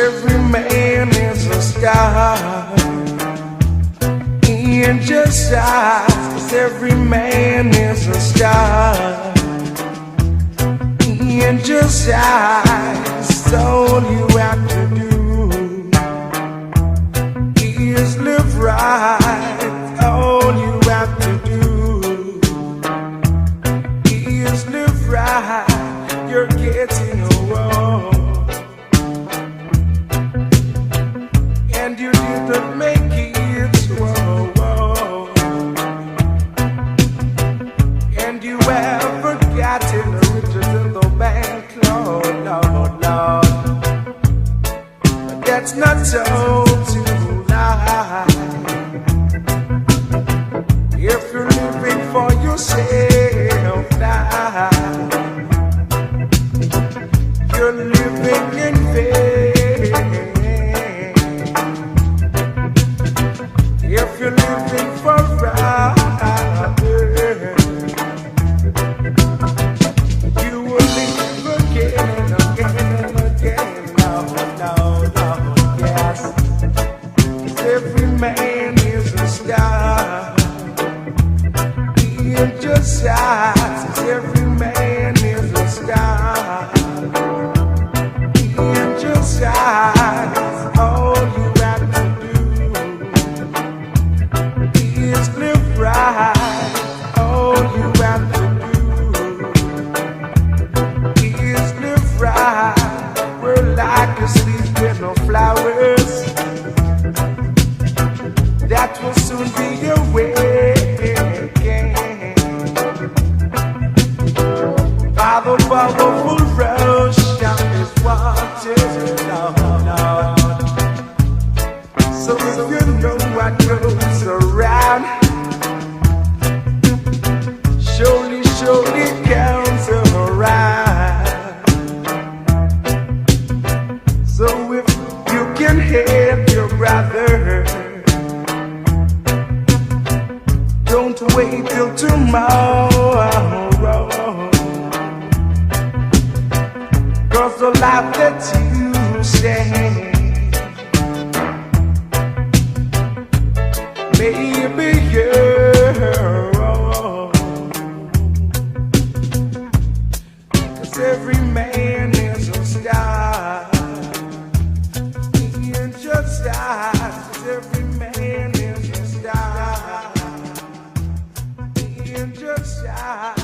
every man is a star in just eyes. Every man is a star in just eyes. All you have to do is live right. All you have to do is live right. You're getting along, and you didn't make it. Whoa, whoa. And you haven't gotten the riches in the bank, Lord, Lord, Lord. But that's not so tonight. If you're living for yourself now, you're living in vain. If you're living for others, you will live again and again and again. No, no, no, yes. 'Cause every man is a star in just eyes. Every man is a star in just eyes. All you have to do is live right. All you have to do is live right. We're like a sleep with no flowers that will soon be awakened by the powerful rush of His waters, Lord. So if you know what goes around, surely, surely comes around. So if you can help your brother, don't wait till tomorrow. 'Cause the life that you stand may be your own. 'Cause every man is a star in just eyes. Every man is a star in just eyes.